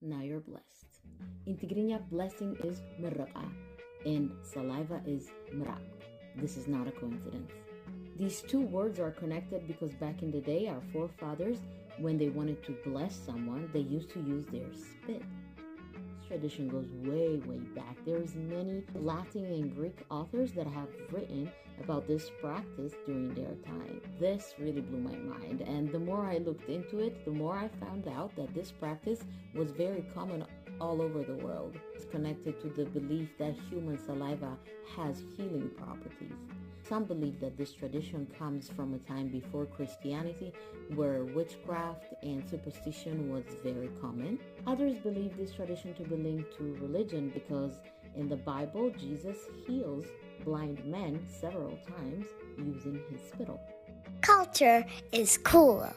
now you're blessed. In Tigrinya, blessing is meraqa and saliva is mrak. This is not a coincidence. These two words are connected because back in the day, our forefathers, when they wanted to bless someone, they used to use their spit. This tradition goes way, way back. There's many Latin and Greek authors that have written about this practice during their time. This really blew my mind, and the more I looked into it, the more I found out that this practice was very common all over the world. It's connected to the belief that human saliva has healing properties. Some believe that this tradition comes from a time before Christianity, where witchcraft and superstition was very common. Others believe this tradition to be linked to religion because in the Bible, Jesus heals blind men several times using his spittle. Culture is cool.